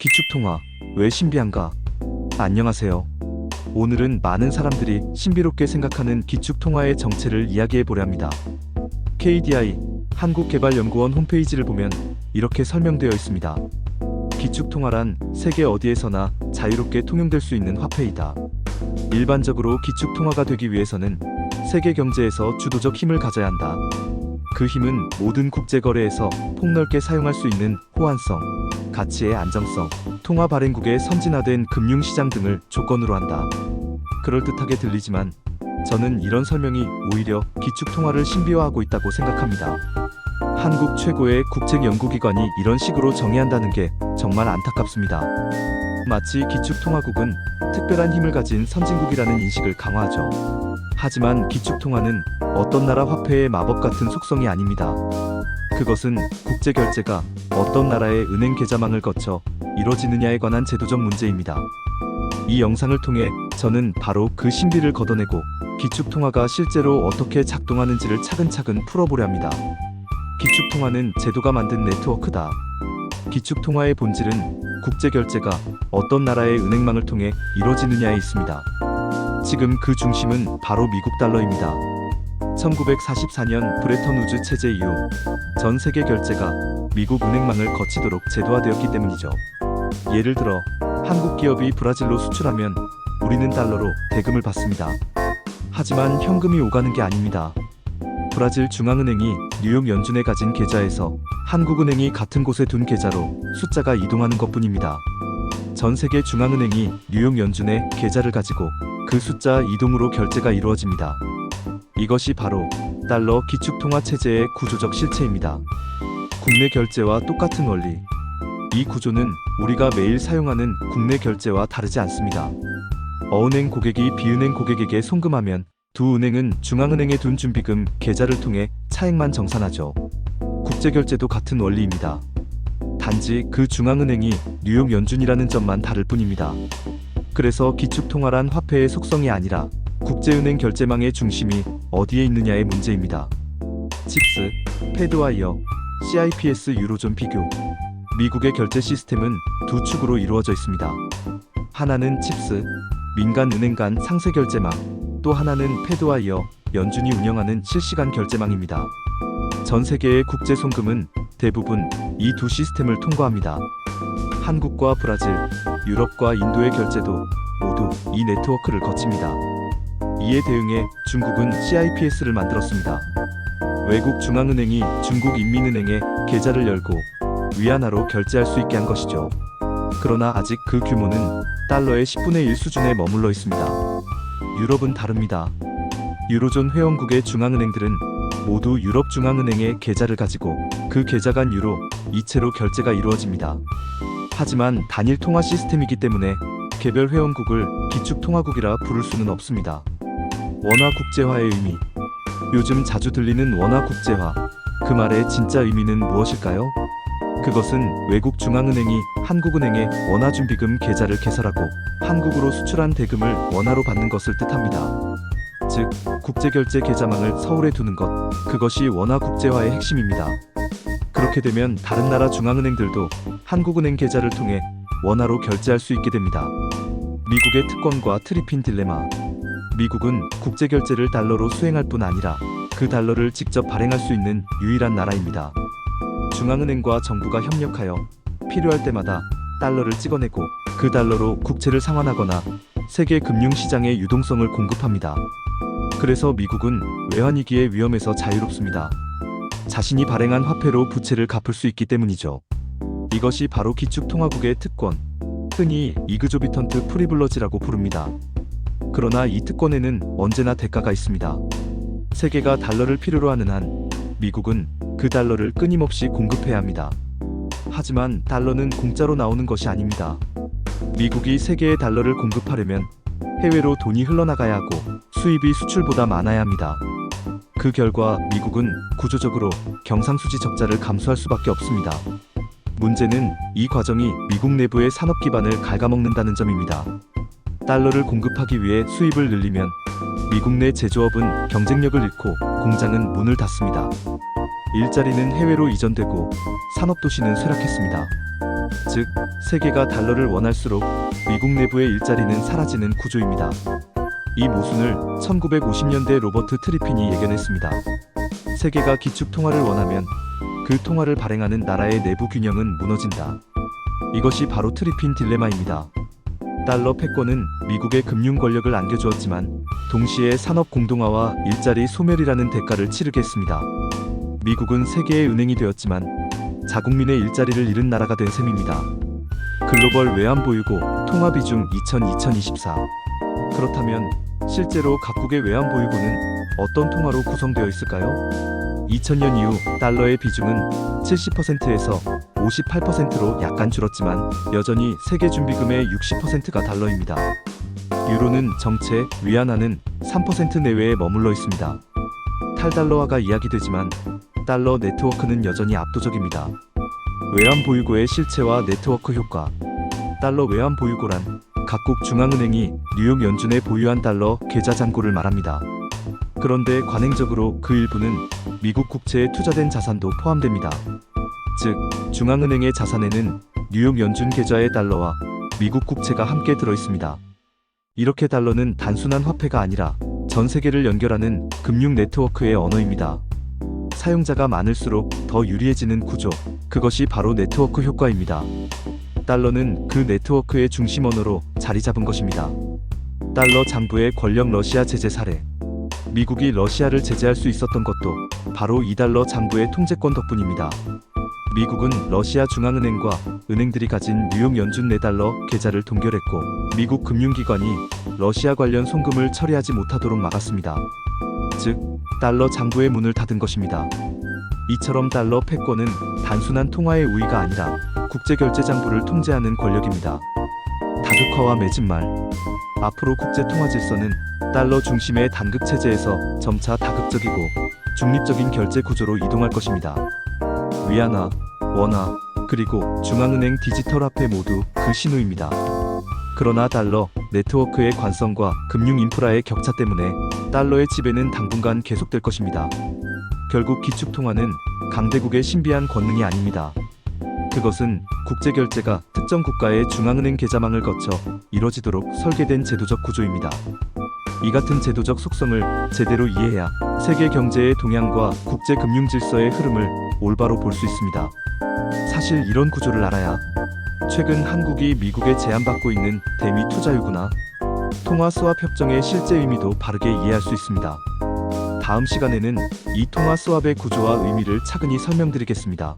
기축통화, 왜 신비한가? 안녕하세요. 오늘은 많은 사람들이 신비롭게 생각하는 기축통화의 정체를 이야기해보려 합니다. KDI, 한국개발연구원 홈페이지를 보면 이렇게 설명되어 있습니다. 기축통화란 세계 어디에서나 자유롭게 통용될 수 있는 화폐이다. 일반적으로 기축통화가 되기 위해서는 세계 경제에서 주도적 힘을 가져야 한다. 그 힘은 모든 국제거래에서 폭넓게 사용할 수 있는 호환성, 가치의 안정성, 통화 발행국의 선진화된 금융시장 등을 조건으로 한다. 그럴듯하게 들리지만 저는 이런 설명이 오히려 기축통화를 신비화하고 있다고 생각합니다. 한국 최고의 국책연구기관이 이런 식으로 정의한다는 게 정말 안타깝습니다. 마치 기축통화국은 특별한 힘을 가진 선진국이라는 인식을 강화하죠. 하지만 기축통화는 어떤 나라 화폐의 마법 같은 속성이 아닙니다. 그것은 국제결제가 어떤 나라의 은행 계좌망을 거쳐 이뤄지느냐에 관한 제도적 문제입니다. 이 영상을 통해 저는 바로 그 신비를 걷어내고 기축통화가 실제로 어떻게 작동하는지를 차근차근 풀어보려 합니다. 기축통화는 제도가 만든 네트워크다. 기축통화의 본질은 국제결제가 어떤 나라의 은행망을 통해 이뤄지느냐에 있습니다. 지금 그 중심은 바로 미국 달러입니다. 1944년 브레턴우즈 체제 이후 전 세계 결제가 미국 은행망을 거치도록 제도화되었기 때문이죠. 예를 들어 한국 기업이 브라질로 수출하면 우리는 달러로 대금을 받습니다. 하지만 현금이 오가는 게 아닙니다. 브라질 중앙은행이 뉴욕 연준에 가진 계좌에서 한국은행이 같은 곳에 둔 계좌로 숫자가 이동하는 것뿐입니다. 전 세계 중앙은행이 뉴욕 연준에 계좌를 가지고 그 숫자 이동으로 결제가 이루어집니다. 이것이 바로 달러 기축통화 체제의 구조적 실체입니다. 국내 결제와 똑같은 원리. 이 구조는 우리가 매일 사용하는 국내 결제와 다르지 않습니다. 어은행 고객이 비은행 고객에게 송금하면 두 은행은 중앙은행에 둔 준비금 계좌를 통해 차액만 정산하죠. 국제결제도 같은 원리입니다. 단지 그 중앙은행이 뉴욕 연준이라는 점만 다를 뿐입니다. 그래서 기축통화란 화폐의 속성이 아니라 국제은행 결제망의 중심이 어디에 있느냐의 문제입니다. 칩스, 패드와이어, CIPS 유로존 비교. 미국의 결제 시스템은 두 축으로 이루어져 있습니다. 하나는 칩스, 민간 은행 간 상세 결제망, 또 하나는 패드와이어, 연준이 운영하는 실시간 결제망입니다. 전 세계의 국제 송금은 대부분 이 두 시스템을 통과합니다. 한국과 브라질, 유럽과 인도의 결제도 모두 이 네트워크를 거칩니다. 이에 대응해 중국은 CIPS를 만들었습니다. 외국 중앙은행이 중국 인민은행에 계좌를 열고 위안화로 결제할 수 있게 한 것이죠. 그러나 아직 그 규모는 달러의 10분의 1 수준에 머물러 있습니다. 유럽은 다릅니다. 유로존 회원국의 중앙은행들은 모두 유럽중앙은행에 계좌를 가지고 그 계좌 간 유로, 이체로 결제가 이루어집니다. 하지만 단일 통화 시스템이기 때문에 개별 회원국을 기축통화국이라 부를 수는 없습니다. 원화 국제화의 의미. 요즘 자주 들리는 원화 국제화. 그 말의 진짜 의미는 무엇일까요? 그것은 외국 중앙은행이 한국은행에 원화 준비금 계좌를 개설하고 한국으로 수출한 대금을 원화로 받는 것을 뜻합니다. 즉, 국제결제 계좌망을 서울에 두는 것, 그것이 원화 국제화의 핵심입니다. 그렇게 되면 다른 나라 중앙은행들도 한국은행 계좌를 통해 원화로 결제할 수 있게 됩니다. 미국의 특권과 트리핀 딜레마. 미국은 국제결제를 달러로 수행할 뿐 아니라 그 달러를 직접 발행할 수 있는 유일한 나라입니다. 중앙은행과 정부가 협력하여 필요할 때마다 달러를 찍어내고 그 달러로 국채를 상환하거나 세계 금융시장의 유동성을 공급합니다. 그래서 미국은 외환위기의 위험에서 자유롭습니다. 자신이 발행한 화폐로 부채를 갚을 수 있기 때문이죠. 이것이 바로 기축통화국의 특권, 흔히 이그조비턴트 프리블러지라고 부릅니다. 그러나 이 특권에는 언제나 대가가 있습니다. 세계가 달러를 필요로 하는 한 미국은 그 달러를 끊임없이 공급해야 합니다. 하지만 달러는 공짜로 나오는 것이 아닙니다. 미국이 세계에 달러를 공급하려면 해외로 돈이 흘러나가야 하고 수입이 수출보다 많아야 합니다. 그 결과 미국은 구조적으로 경상수지 적자를 감수할 수밖에 없습니다. 문제는 이 과정이 미국 내부의 산업 기반을 갉아먹는다는 점입니다. 달러를 공급하기 위해 수입을 늘리면 미국 내 제조업은 경쟁력을 잃고 공장은 문을 닫습니다. 일자리는 해외로 이전되고 산업도시는 쇠락했습니다. 즉, 세계가 달러를 원할수록 미국 내부의 일자리는 사라지는 구조입니다. 이 모순을 1950년대 로버트 트리핀이 예견했습니다. 세계가 기축 통화를 원하면 그 통화를 발행하는 나라의 내부 균형은 무너진다. 이것이 바로 트리핀 딜레마입니다. 달러 패권은 미국의 금융 권력을 안겨주었지만 동시에 산업 공동화와 일자리 소멸이라는 대가를 치르게 했습니다. 미국은 세계의 은행이 되었지만 자국민의 일자리를 잃은 나라가 된 셈입니다. 글로벌 외환보유고 통화비중 2024. 그렇다면 실제로 각국의 외환보유고는 어떤 통화로 구성되어 있을까요? 2000년 이후 달러의 비중은 70%에서 58%로 약간 줄었지만 여전히 세계준비금의 60%가 달러입니다. 유로는 정체, 위안화는 3% 내외에 머물러 있습니다. 탈달러화가 이야기되지만 달러 네트워크는 여전히 압도적입니다. 외환보유고의 실체와 네트워크 효과. 달러 외환보유고란 각국 중앙은행이 뉴욕 연준에 보유한 달러 계좌 잔고를 말합니다. 그런데 관행적으로 그 일부는 미국 국채에 투자된 자산도 포함됩니다. 즉, 중앙은행의 자산에는 뉴욕 연준 계좌의 달러와 미국 국채가 함께 들어 있습니다. 이렇게 달러는 단순한 화폐가 아니라 전 세계를 연결하는 금융 네트워크의 언어입니다. 사용자가 많을수록 더 유리해지는 구조, 그것이 바로 네트워크 효과입니다. 달러는 그 네트워크의 중심 언어로 자리 잡은 것입니다. 달러 장부의 권력 러시아 제재 사례. 미국이 러시아를 제재할 수 있었던 것도 바로 이 달러 장부의 통제권 덕분입니다. 미국은 러시아 중앙은행과 은행들이 가진 뉴욕 연준 내달러 계좌를 동결했고 미국 금융기관이 러시아 관련 송금을 처리하지 못하도록 막았습니다. 즉, 달러 장부의 문을 닫은 것입니다. 이처럼 달러 패권은 단순한 통화의 우위가 아니라 국제결제 장부를 통제하는 권력입니다. 다극화와 매진말. 앞으로 국제 통화 질서는 달러 중심의 단극 체제에서 점차 다극적이고 중립적인 결제 구조로 이동할 것입니다. 위안화, 원화, 그리고 중앙은행 디지털 화폐 모두 그 신호입니다. 그러나 달러 네트워크의 관성과 금융 인프라의 격차 때문에 달러의 지배는 당분간 계속될 것입니다. 결국 기축통화는 강대국의 신비한 권능이 아닙니다. 그것은 국제결제가 특정 국가의 중앙은행 계좌망을 거쳐 이뤄지도록 설계된 제도적 구조입니다. 이 같은 제도적 속성을 제대로 이해해야 세계 경제의 동향과 국제 금융 질서의 흐름을 올바로 볼 수 있습니다. 사실 이런 구조를 알아야 최근 한국이 미국에 제한받고 있는 대미 투자 요구나 통화 스왑 협정의 실제 의미도 바르게 이해할 수 있습니다. 다음 시간에는 이 통화 스왑의 구조와 의미를 차근히 설명드리겠습니다.